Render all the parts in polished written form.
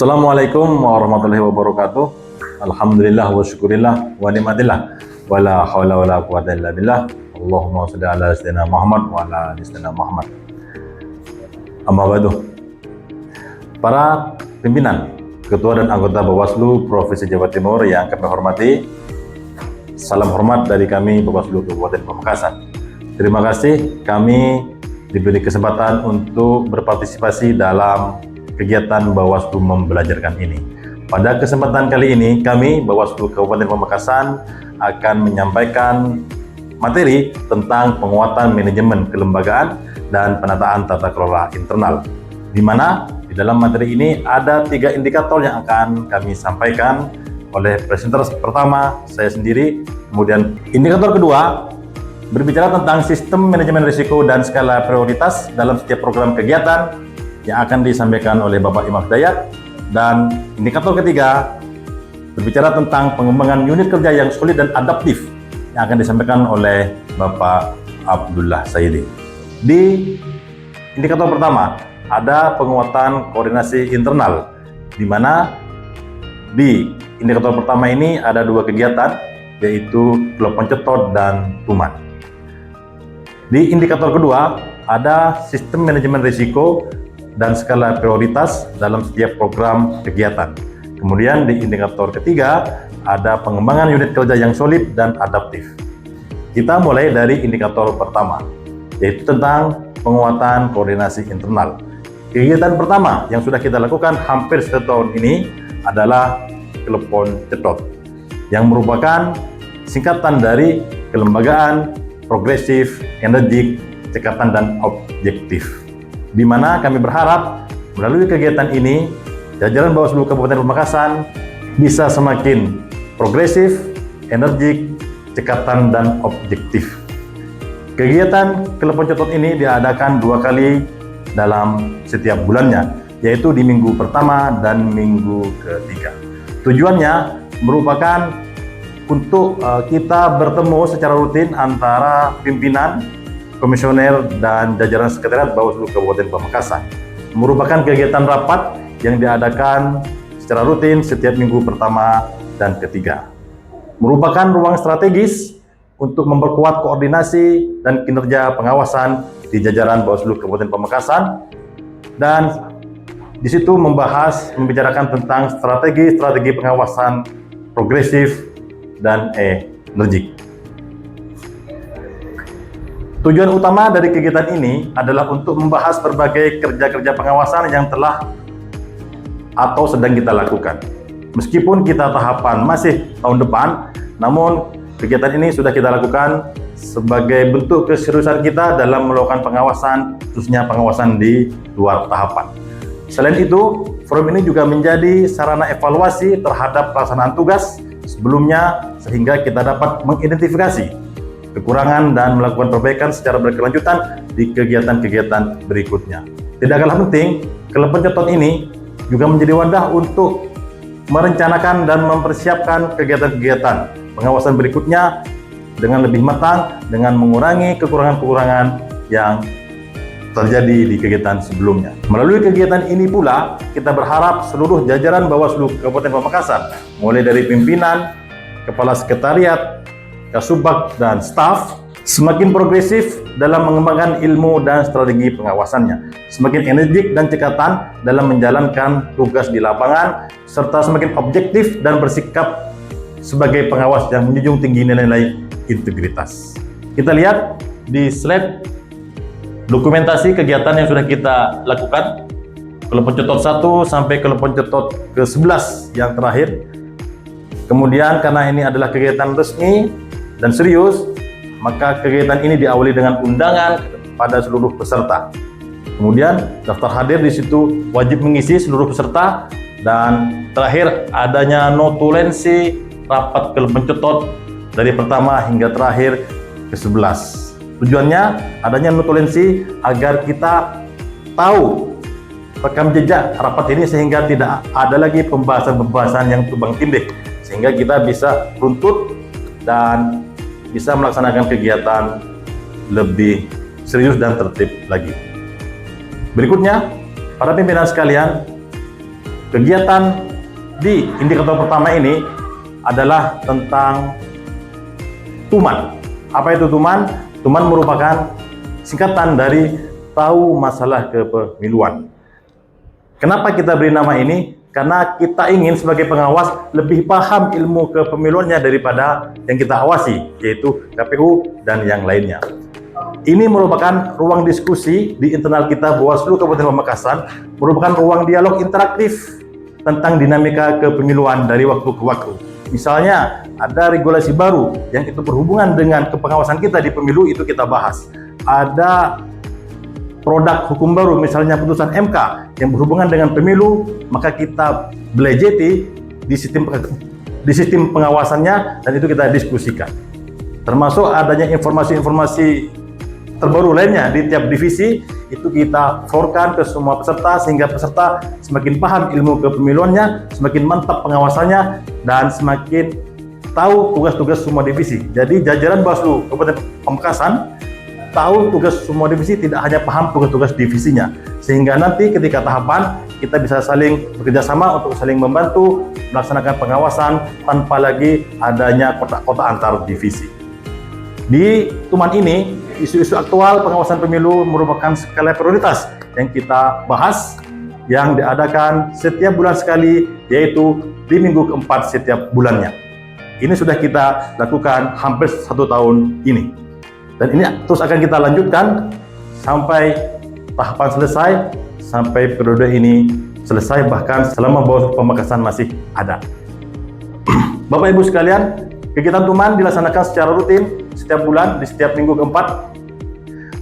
Assalamualaikum warahmatullahi wabarakatuh. Alhamdulillah wa syukurillah wa ni'matillah wa la hawla wa la quwwata illa billah. Allahumma shalli ala sayyidina Muhammad wa ala ali sayyidina Muhammad. Amma ba'du. Para pimpinan, ketua dan anggota Bawaslu Provinsi Jawa Timur yang kami hormati, salam hormat dari kami Bawaslu Kabupaten Pamekasan. Terima kasih kami diberi kesempatan untuk berpartisipasi dalam kegiatan Bawaslu Membelajarkan ini. Pada kesempatan kali ini, kami Bawaslu Kabupaten Pamekasan akan menyampaikan materi tentang penguatan manajemen kelembagaan dan penataan tata kelola internal, di mana di dalam materi ini ada 3 indikator yang akan kami sampaikan oleh presenter pertama, saya sendiri. Kemudian indikator kedua berbicara tentang sistem manajemen risiko dan skala prioritas dalam setiap program kegiatan yang akan disampaikan oleh Bapak Imam Hidayat. Dan indikator ketiga berbicara tentang pengembangan unit kerja yang solid dan adaptif yang akan disampaikan oleh Bapak Abdullah Saidi. Di indikator pertama ada penguatan koordinasi internal, di mana di indikator pertama ini ada 2 kegiatan, yaitu telepon cetot dan tuman. Di indikator kedua ada sistem manajemen risiko dan skala prioritas dalam setiap program kegiatan. Kemudian di indikator ketiga ada pengembangan unit kerja yang solid dan adaptif. Kita mulai dari indikator pertama, yaitu tentang penguatan koordinasi internal. Kegiatan pertama yang sudah kita lakukan hampir 1 tahun ini adalah telepon cetot, yang merupakan singkatan dari kelembagaan, progresif, energik, cekatan, dan objektif. Di mana kami berharap melalui kegiatan ini, jajaran Bawaslu Kabupaten Pamekasan bisa semakin progresif, energik, cekatan, dan objektif. Kegiatan telepon cetot ini diadakan 2 kali dalam setiap bulannya, yaitu di minggu pertama dan minggu ketiga. Tujuannya merupakan untuk kita bertemu secara rutin antara pimpinan, komisioner, dan jajaran sekretariat Bawaslu Kabupaten Pamekasan. Merupakan kegiatan rapat yang diadakan secara rutin setiap minggu pertama dan ketiga. Merupakan ruang strategis untuk memperkuat koordinasi dan kinerja pengawasan di jajaran Bawaslu Kabupaten Pamekasan, dan di situ membicarakan tentang strategi pengawasan progresif dan energik. Tujuan utama dari kegiatan ini adalah untuk membahas berbagai kerja-kerja pengawasan yang telah atau sedang kita lakukan. Meskipun kita tahapan masih tahun depan, namun kegiatan ini sudah kita lakukan sebagai bentuk keseriusan kita dalam melakukan pengawasan, khususnya pengawasan di luar tahapan. Selain itu, forum ini juga menjadi sarana evaluasi terhadap pelaksanaan tugas sebelumnya, sehingga kita dapat mengidentifikasi kekurangan dan melakukan perbaikan secara berkelanjutan di kegiatan-kegiatan berikutnya. Tidak kalah penting, telepon cetot ini juga menjadi wadah untuk merencanakan dan mempersiapkan kegiatan-kegiatan pengawasan berikutnya dengan lebih matang, dengan mengurangi kekurangan-kekurangan yang terjadi di kegiatan sebelumnya. Melalui kegiatan ini pula, kita berharap seluruh jajaran Bawaslu Kabupaten Pamekasan, mulai dari pimpinan, kepala sekretariat, kasubag, dan staf, semakin progresif dalam mengembangkan ilmu dan strategi pengawasannya, semakin energik dan cekatan dalam menjalankan tugas di lapangan, serta semakin objektif dan bersikap sebagai pengawas yang menjunjung tinggi nilai-nilai integritas. Kita lihat di slide dokumentasi kegiatan yang sudah kita lakukan, telepon cetot 1 sampai telepon cetot ke-11 yang terakhir. Kemudian karena ini adalah kegiatan resmi dan serius, maka kegiatan ini diawali dengan undangan pada seluruh peserta. Kemudian daftar hadir di situ wajib mengisi seluruh peserta, dan terakhir adanya notulensi rapat telepon cetot dari pertama hingga terakhir ke-11. Tujuannya adanya notulensi agar kita tahu rekam jejak rapat ini, sehingga tidak ada lagi pembahasan-pembahasan yang tumbang tindih, sehingga kita bisa runtut dan bisa melaksanakan kegiatan lebih serius dan tertib lagi. Berikutnya, para pimpinan sekalian, Kegiatan di indikator pertama ini adalah tentang TUMAN. Apa itu TUMAN? TUMAN merupakan singkatan dari tahu masalah kepemiluan. Kenapa kita beri nama ini? Karena kita ingin sebagai pengawas lebih paham ilmu kepemiluannya daripada yang kita awasi, yaitu KPU dan yang lainnya. Ini merupakan ruang diskusi di internal kita Bawaslu Kabupaten Pamekasan, merupakan ruang dialog interaktif tentang dinamika kepemiluan dari waktu ke waktu. Misalnya ada regulasi baru yang itu berhubungan dengan kepengawasan kita di pemilu, itu kita bahas. Ada produk hukum baru, misalnya putusan MK yang berhubungan dengan pemilu, maka kita belajeti di sistem pengawasannya dan itu kita diskusikan. Termasuk adanya informasi-informasi terbaru lainnya di tiap divisi, itu kita forwardkan ke semua peserta sehingga peserta semakin paham ilmu kepemiluannya, semakin mantap pengawasannya, dan semakin tahu tugas-tugas semua divisi. Jadi jajaran Bawaslu Kabupaten Pamekasan tahu tugas semua divisi, tidak hanya paham tugas-tugas divisinya, sehingga nanti ketika tahapan kita bisa saling bekerja sama untuk saling membantu melaksanakan pengawasan tanpa lagi adanya kotak-kotak antar divisi. Di TUMAN ini, isu-isu aktual pengawasan pemilu merupakan skala prioritas yang kita bahas, yang diadakan setiap bulan sekali, yaitu di minggu keempat setiap bulannya. Ini sudah kita lakukan hampir 1 tahun ini. Dan ini terus akan kita lanjutkan sampai tahapan selesai, sampai periode ini selesai, bahkan selama Bawaslu Pamekasan masih ada. Bapak Ibu sekalian, kegiatan TUMAN dilaksanakan secara rutin setiap bulan di setiap minggu keempat,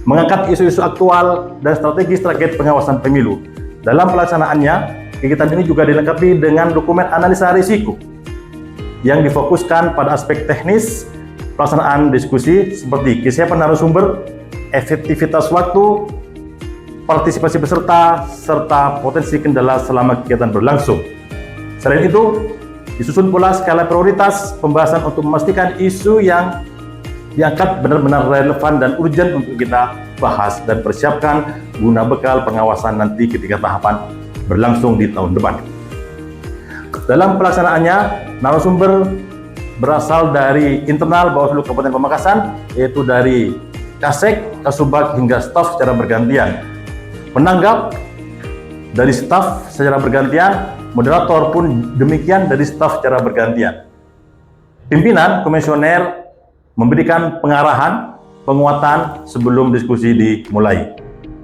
mengangkat isu-isu aktual dan strategi terkait pengawasan pemilu. Dalam pelaksanaannya, kegiatan ini juga dilengkapi dengan dokumen analisa risiko yang difokuskan pada aspek teknis pelaksanaan diskusi seperti kesiapan narasumber, efektivitas waktu, partisipasi peserta, serta potensi kendala selama kegiatan berlangsung. Selain itu, disusun pula skala prioritas pembahasan untuk memastikan isu yang diangkat benar-benar relevan dan urgent untuk kita bahas dan persiapkan guna bekal pengawasan nanti ketika tahapan berlangsung di tahun depan. Dalam pelaksanaannya, narasumber berasal dari internal Bawaslu Kabupaten Pamekasan, yaitu dari Kasek, Kasubag hingga staf secara bergantian. Penanggap dari staf secara bergantian, moderator pun demikian dari staf secara bergantian. Pimpinan komisioner memberikan pengarahan, penguatan sebelum diskusi dimulai.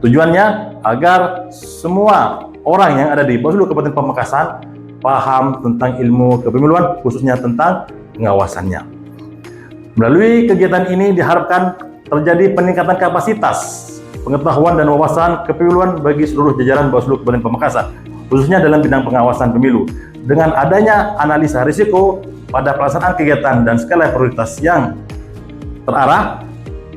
Tujuannya agar semua orang yang ada di Bawaslu Kabupaten Pamekasan paham tentang ilmu kepemiluan, khususnya tentang pengawasannya. Melalui kegiatan ini diharapkan terjadi peningkatan kapasitas, pengetahuan dan wawasan kepemiluan bagi seluruh jajaran Bawaslu Kabupaten Pamekasan, khususnya dalam bidang pengawasan pemilu. Dengan adanya analisa risiko pada pelaksanaan kegiatan dan skala prioritas yang terarah,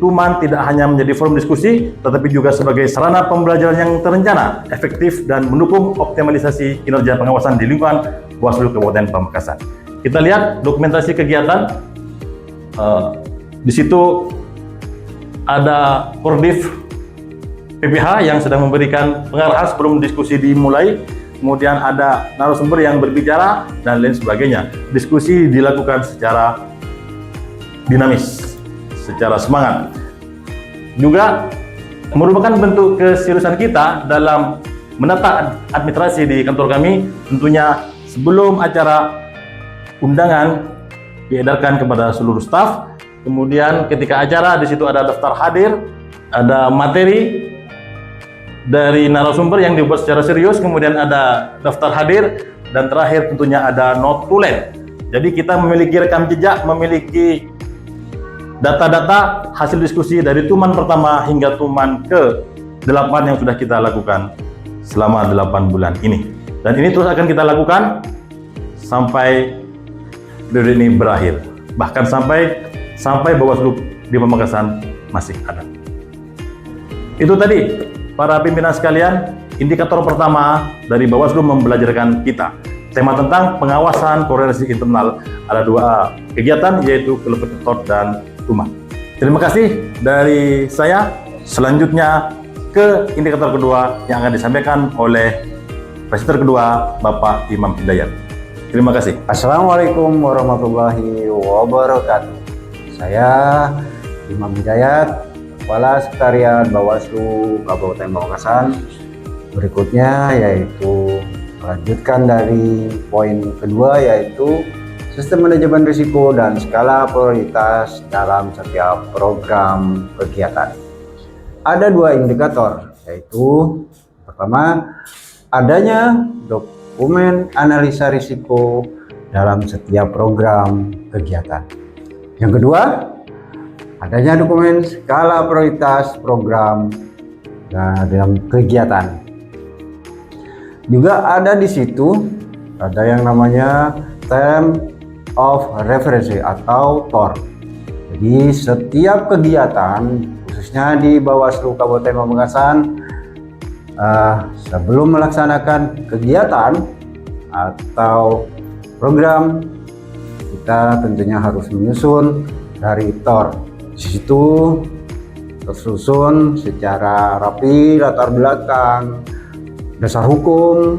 TUMAN tidak hanya menjadi forum diskusi, tetapi juga sebagai sarana pembelajaran yang terencana, efektif, dan mendukung optimalisasi kinerja pengawasan di lingkungan Bawaslu Kabupaten Pamekasan. Kita lihat dokumentasi kegiatan. Di situ ada Korbif PPH yang sedang memberikan pengarahan sebelum diskusi dimulai. Kemudian ada narasumber yang berbicara dan lain sebagainya. Diskusi dilakukan secara dinamis, secara semangat. Juga merupakan bentuk keseriusan kita dalam menata administrasi di kantor kami. Tentunya sebelum acara undangan diedarkan kepada seluruh staf, kemudian ketika acara di situ ada daftar hadir, ada materi dari narasumber yang dibuat secara serius, kemudian ada daftar hadir, dan terakhir tentunya ada notulen. Jadi kita memiliki rekam jejak, memiliki data-data hasil diskusi dari TUMAN pertama hingga TUMAN ke-8 yang sudah kita lakukan selama 8 bulan ini. Dan ini terus akan kita lakukan sampai periode ini berakhir. Bahkan sampai Bawaslu di Pamekasan masih ada. Itu tadi para pimpinan sekalian, indikator pertama dari Bawaslu membelajarkan kita. Tema tentang pengawasan koordinasi internal. Ada 2 kegiatan, yaitu Kelepetot dan TUMAN. Terima kasih dari saya. Selanjutnya ke indikator kedua yang akan disampaikan oleh presenter kedua Bapak Imam Hidayat. Terima kasih. Assalamualaikum warahmatullahi wabarakatuh. Saya Imam Hidayat, Kepala Sekretariat Bawaslu Kabupaten Pamekasan. Berikutnya yaitu melanjutkan dari poin kedua, yaitu sistem manajemen risiko dan skala prioritas dalam setiap program kegiatan. Ada dua indikator, yaitu pertama, adanya dokumen analisa risiko dalam setiap program kegiatan. Yang kedua, adanya dokumen skala prioritas program dalam kegiatan. Juga ada di situ ada yang namanya term of reference atau TOR. Jadi setiap kegiatan, khususnya di Bawaslu Kabupaten Pamekasan, sebelum melaksanakan kegiatan atau program, kita tentunya harus menyusun dari TOR. Di situ tersusun secara rapi latar belakang, dasar hukum,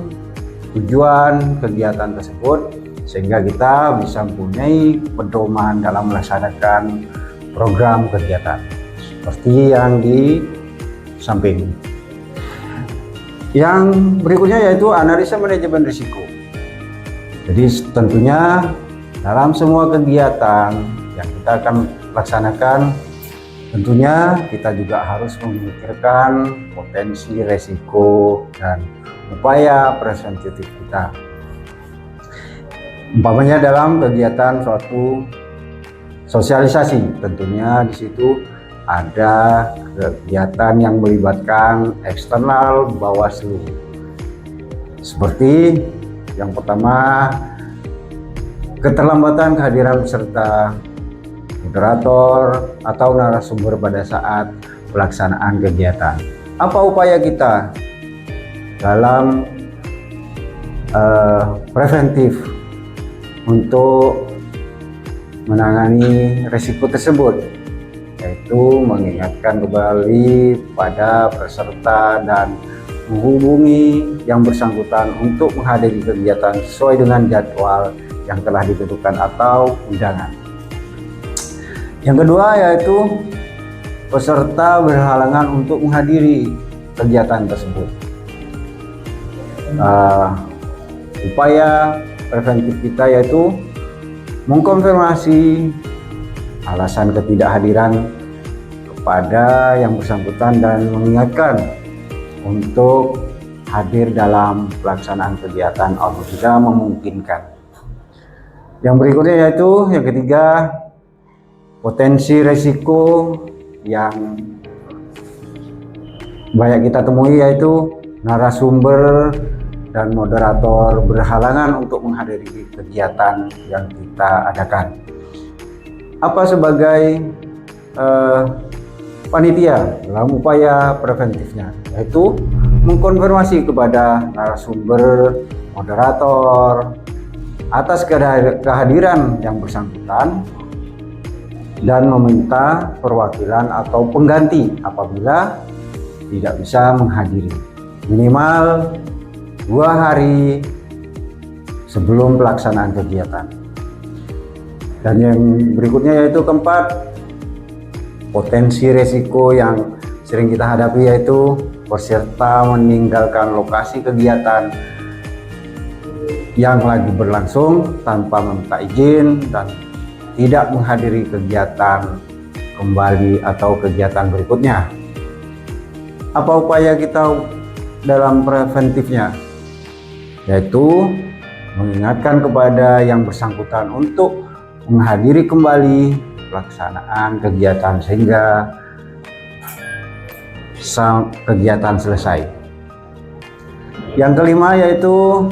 tujuan kegiatan tersebut, sehingga kita bisa mempunyai pedoman dalam melaksanakan program kegiatan seperti yang di samping. Yang berikutnya yaitu analisa manajemen risiko. Jadi tentunya dalam semua kegiatan yang kita akan laksanakan, tentunya kita juga harus memikirkan potensi risiko dan upaya preventif kita. Umpamanya dalam kegiatan suatu sosialisasi, tentunya di situ ada kegiatan yang melibatkan eksternal Bawaslu. Seperti yang pertama, keterlambatan kehadiran peserta, moderator atau narasumber pada saat pelaksanaan kegiatan. Apa upaya kita dalam preventif untuk menangani risiko tersebut, yaitu mengingatkan kembali pada peserta dan menghubungi yang bersangkutan untuk menghadiri kegiatan sesuai dengan jadwal yang telah ditentukan atau undangan. Yang kedua yaitu peserta berhalangan untuk menghadiri kegiatan tersebut. Upaya preventif kita yaitu mengkonfirmasi alasan ketidakhadiran kepada yang bersangkutan dan mengingatkan untuk hadir dalam pelaksanaan kegiatan apabila memungkinkan. Yang berikutnya yaitu yang ketiga, potensi risiko yang banyak kita temui yaitu narasumber dan moderator berhalangan untuk menghadiri kegiatan yang kita adakan. Apa sebagai panitia dalam upaya preventifnya, yaitu mengkonfirmasi kepada narasumber, moderator atas kehadiran yang bersangkutan dan meminta perwakilan atau pengganti apabila tidak bisa menghadiri minimal 2 hari sebelum pelaksanaan kegiatan. Dan yang berikutnya yaitu keempat, potensi risiko yang sering kita hadapi yaitu peserta meninggalkan lokasi kegiatan yang lagi berlangsung tanpa meminta izin dan tidak menghadiri kegiatan kembali atau kegiatan berikutnya. Apa upaya kita dalam preventifnya? Yaitu mengingatkan kepada yang bersangkutan untuk menghadiri kembali pelaksanaan kegiatan sehingga kegiatan selesai. Yang kelima yaitu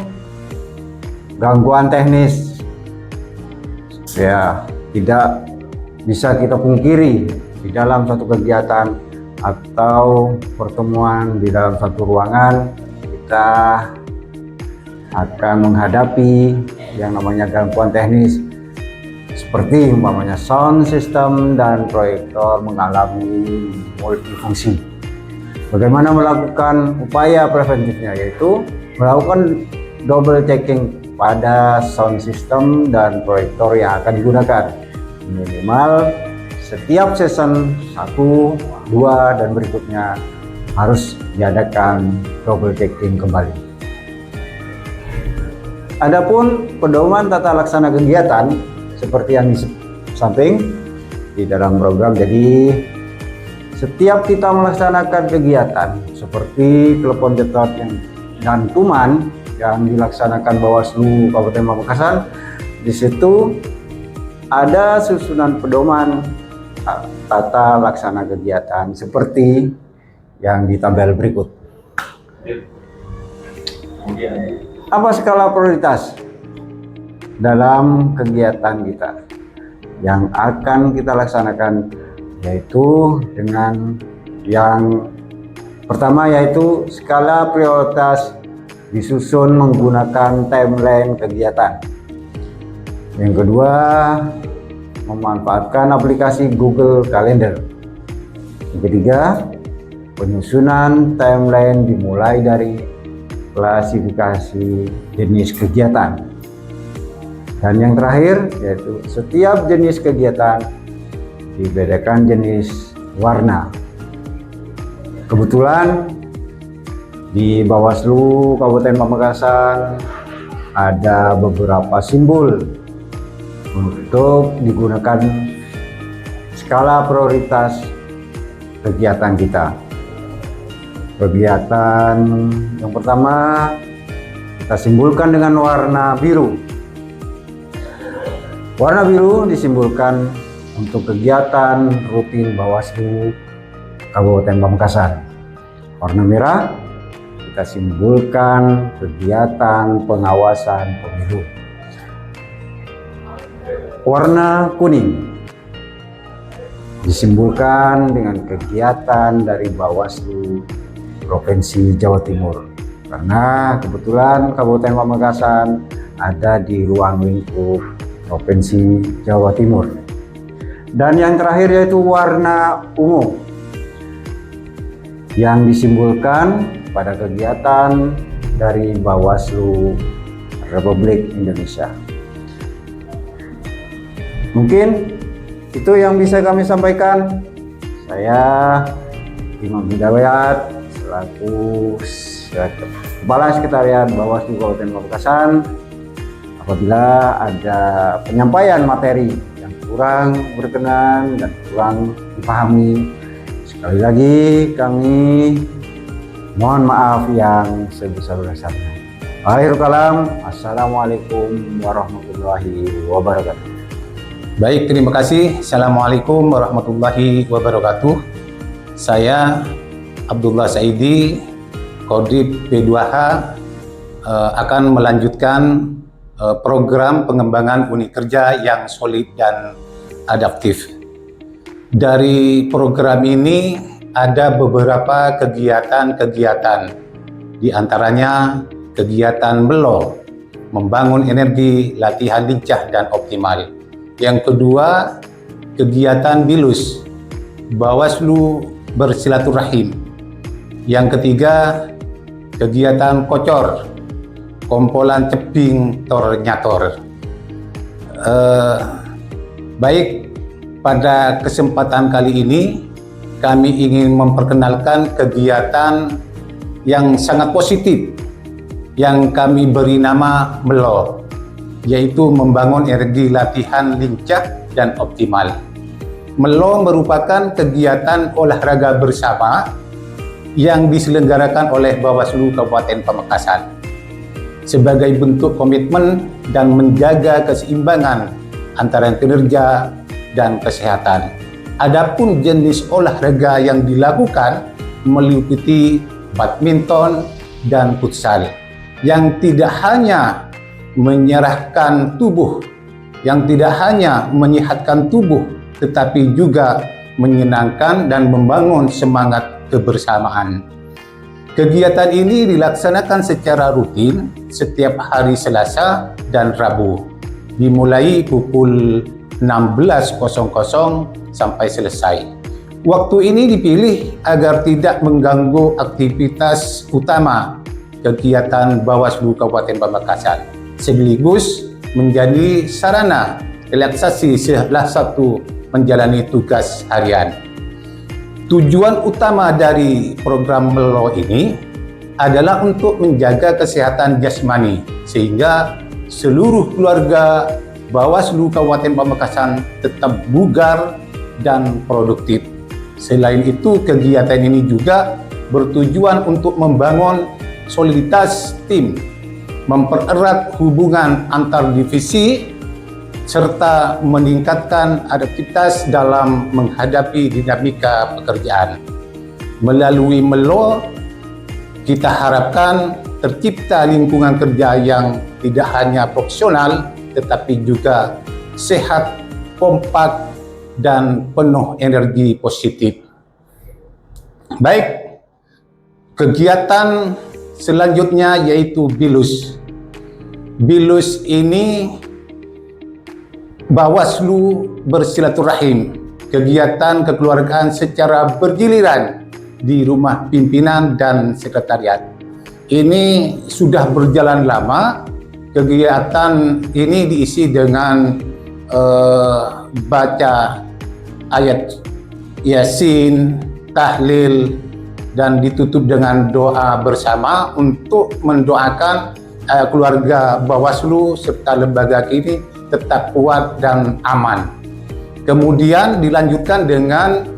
gangguan teknis. Ya, tidak bisa kita pungkiri di dalam satu kegiatan atau pertemuan di dalam satu ruangan kita akan menghadapi yang namanya gangguan teknis, seperti umpamanya sound system dan proyektor mengalami multifungsi. Bagaimana melakukan upaya preventifnya, yaitu melakukan double checking pada sound system dan proyektor yang akan digunakan. Minimal setiap season 1, 2, dan berikutnya harus diadakan double checking kembali. Adapun pedoman tata laksana kegiatan seperti yang di samping di dalam program, jadi setiap kita melaksanakan kegiatan seperti telepon cetot dan tuman yang dilaksanakan Bawaslu Kabupaten Pamekasan, di situ ada susunan pedoman tata laksana kegiatan seperti yang di tabel berikut. Apa skala prioritas dalam kegiatan kita yang akan kita laksanakan, yaitu dengan yang pertama yaitu skala prioritas disusun menggunakan timeline kegiatan. Yang kedua, memanfaatkan aplikasi Google Calendar. Yang ketiga, penyusunan timeline dimulai dari klasifikasi jenis kegiatan. Dan yang terakhir yaitu setiap jenis kegiatan dibedakan jenis warna. Kebetulan di Bawaslu Kabupaten Pamekasan ada beberapa simbol untuk digunakan skala prioritas kegiatan kita. Kegiatan yang pertama kita simbolkan dengan warna biru. Warna biru disimbolkan untuk kegiatan rutin Bawaslu Kabupaten Pamekasan. Warna merah kita simbolkan kegiatan pengawasan pemilu. Warna kuning disimbolkan dengan kegiatan dari Bawaslu Provinsi Jawa Timur, karena kebetulan Kabupaten Pamekasan ada di ruang lingkup Provinsi Jawa Timur. Dan yang terakhir yaitu warna ungu yang disimbolkan pada kegiatan dari Bawaslu Republik Indonesia. Mungkin itu yang bisa kami sampaikan. Saya Imam Hidayat selaku Kepala Sekretariat Bawaslu Kabupaten Pamekasan. Apabila ada penyampaian materi yang kurang berkenan dan kurang dipahami, sekali lagi kami mohon maaf yang sebesar-besarnya. Akhirul kalam, assalamualaikum warahmatullahi wabarakatuh. Baik, terima kasih. Assalamualaikum warahmatullahi wabarakatuh. Saya Abdullah Saidi, Kodim P2H, akan melanjutkan program pengembangan unit kerja yang solid dan adaptif. Dari program ini ada beberapa kegiatan-kegiatan, di antaranya kegiatan MELO, membangun energi, latihan lincah dan optimal. Yang kedua, kegiatan BILUS, Bawaslu bersilaturahim. Yang ketiga, kegiatan KOCOR, kompolan ceping tor nyator. Baik, pada kesempatan kali ini kami ingin memperkenalkan kegiatan yang sangat positif yang kami beri nama MELO, yaitu membangun energi latihan lincah dan optimal. MELO merupakan kegiatan olahraga bersama yang diselenggarakan oleh Bawaslu Kabupaten Pamekasan sebagai bentuk komitmen dan menjaga keseimbangan antara kinerja dan kesehatan. Adapun jenis olahraga yang dilakukan meliputi badminton dan futsal, yang tidak hanya menyerahkan tubuh, yang tidak hanya menyehatkan tubuh, tetapi juga menyenangkan dan membangun semangat kebersamaan. Kegiatan ini dilaksanakan secara rutin setiap hari Selasa dan Rabu, dimulai pukul 16.00 sampai selesai. Waktu ini dipilih agar tidak mengganggu aktivitas utama kegiatan Bawaslu Kabupaten Pamekasan, sekaligus menjadi sarana relaksasi salah satu menjalani tugas harian. Tujuan utama dari program MELO ini adalah untuk menjaga kesehatan jasmani sehingga seluruh keluarga Bawaslu Kabupaten Pamekasan tetap bugar dan produktif. Selain itu, kegiatan ini juga bertujuan untuk membangun soliditas tim, mempererat hubungan antar divisi, serta meningkatkan adaptivitas dalam menghadapi dinamika pekerjaan. Melalui MELO, kita harapkan tercipta lingkungan kerja yang tidak hanya profesional, tetapi juga sehat, kompak, dan penuh energi positif. Baik, kegiatan selanjutnya yaitu BILUS. BILUS ini Bawaslu bersilaturahim, kegiatan kekeluargaan secara bergiliran di rumah pimpinan dan sekretariat. Ini sudah berjalan lama. Kegiatan ini diisi dengan baca ayat Yasin, tahlil, dan ditutup dengan doa bersama untuk mendoakan keluarga Bawaslu serta lembaga ini tetap kuat dan aman. Kemudian dilanjutkan dengan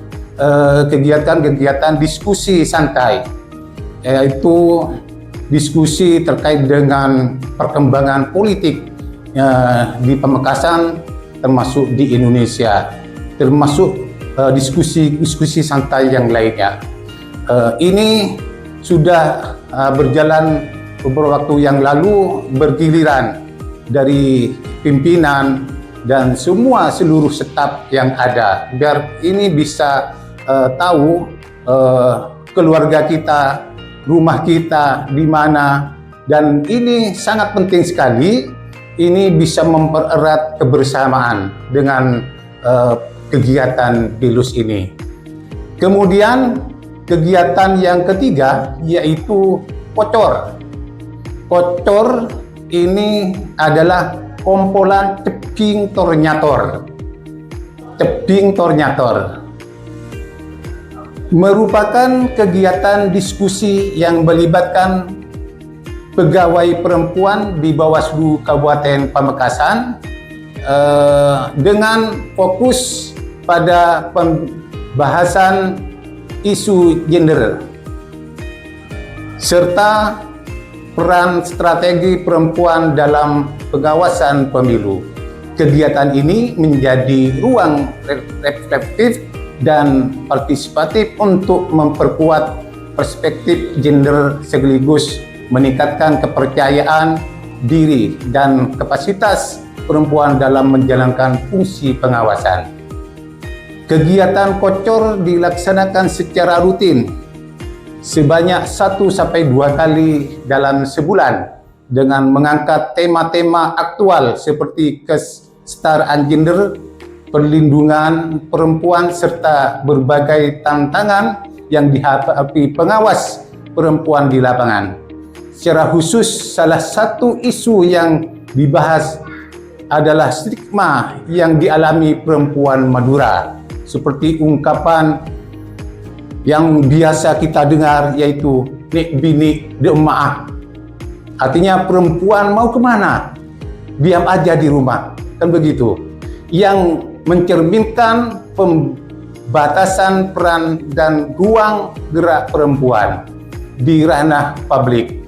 kegiatan-kegiatan diskusi santai, yaitu diskusi terkait dengan perkembangan politik di Pamekasan termasuk di Indonesia, termasuk diskusi santai yang lainnya. Ini sudah berjalan beberapa waktu yang lalu, bergiliran dari pimpinan dan seluruh staf yang ada, biar ini bisa tahu keluarga kita, rumah kita di mana, dan ini sangat penting sekali. Ini bisa mempererat kebersamaan dengan kegiatan BILUS ini. Kemudian kegiatan yang ketiga yaitu KOCOR. KOCOR ini adalah kumpulan Tebing Tornyator. Tebing Tornyator merupakan kegiatan diskusi yang melibatkan pegawai perempuan di Bawaslu Kabupaten Pamekasan dengan fokus pada pembahasan isu gender serta peran strategi perempuan dalam pengawasan pemilu. Kegiatan ini menjadi ruang reflektif dan partisipatif untuk memperkuat perspektif gender sekaligus meningkatkan kepercayaan diri dan kapasitas perempuan dalam menjalankan fungsi pengawasan. Kegiatan KOCOR dilaksanakan secara rutin sebanyak 1-2 kali dalam sebulan dengan mengangkat tema-tema aktual seperti kesetaraan gender, perlindungan perempuan, serta berbagai tantangan yang dihadapi pengawas perempuan di lapangan. Secara khusus, salah satu isu yang dibahas adalah stigma yang dialami perempuan Madura, seperti ungkapan yang biasa kita dengar yaitu "nek bini de maaf". Artinya perempuan mau kemana? Diam aja di rumah, kan begitu. Yang mencerminkan pembatasan peran dan ruang gerak perempuan di ranah publik.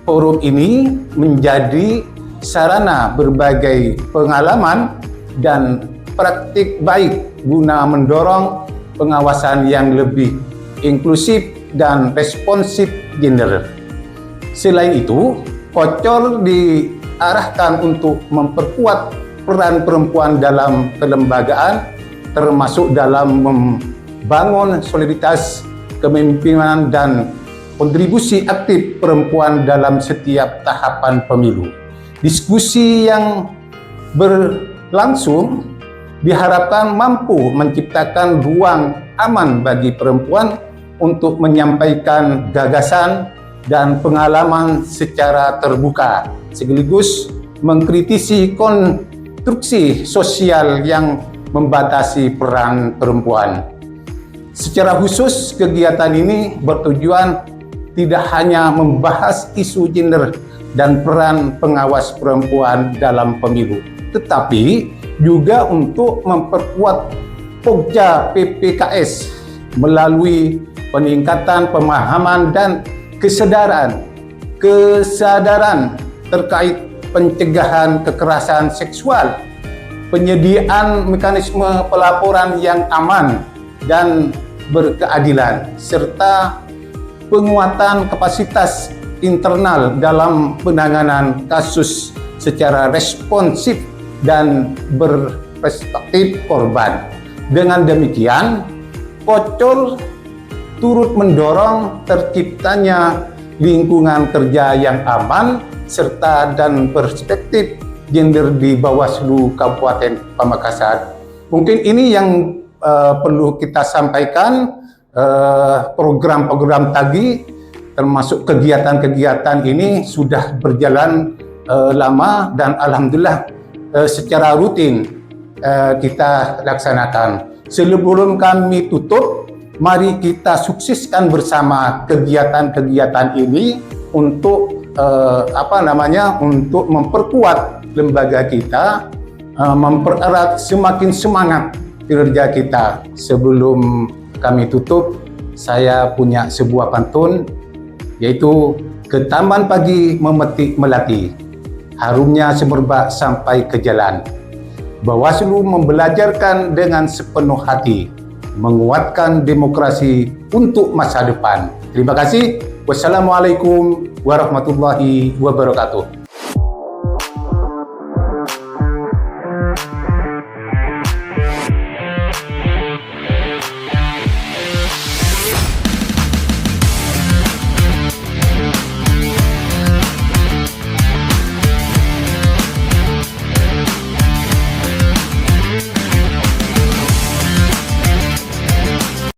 Forum ini menjadi sarana berbagai pengalaman dan praktik baik guna mendorong pengawasan yang lebih inklusif dan responsif gender. Selain itu, KOCOR diarahkan untuk memperkuat peran perempuan dalam kelembagaan, termasuk dalam membangun soliditas kepemimpinan dan kontribusi aktif perempuan dalam setiap tahapan pemilu. Diskusi yang berlangsung diharapkan mampu menciptakan ruang aman bagi perempuan untuk menyampaikan gagasan, dan pengalaman secara terbuka, sekaligus mengkritisi konstruksi sosial yang membatasi peran perempuan. Secara khusus, kegiatan ini bertujuan tidak hanya membahas isu gender dan peran pengawas perempuan dalam pemilu, tetapi juga untuk memperkuat Pokja PPKS melalui peningkatan pemahaman dan kesadaran terkait pencegahan kekerasan seksual, penyediaan mekanisme pelaporan yang aman dan berkeadilan, serta penguatan kapasitas internal dalam penanganan kasus secara responsif dan berperspektif korban. Dengan demikian, Pocol turut mendorong terciptanya lingkungan kerja yang aman serta dan perspektif gender di Bawaslu Kabupaten Pamekasan. Mungkin ini yang perlu kita sampaikan. Program-program tadi termasuk kegiatan-kegiatan ini sudah berjalan lama dan alhamdulillah secara rutin kita laksanakan. Sebelum kami tutup, mari kita sukseskan bersama kegiatan-kegiatan ini untuk untuk memperkuat lembaga kita, mempererat semakin semangat kinerja kita. Sebelum kami tutup, saya punya sebuah pantun, yaitu ke taman pagi memetik melati, harumnya semerbak sampai ke jalan. Bawaslu membelajarkan dengan sepenuh hati, menguatkan demokrasi untuk masa depan. Terima kasih. Wassalamualaikum warahmatullahi wabarakatuh.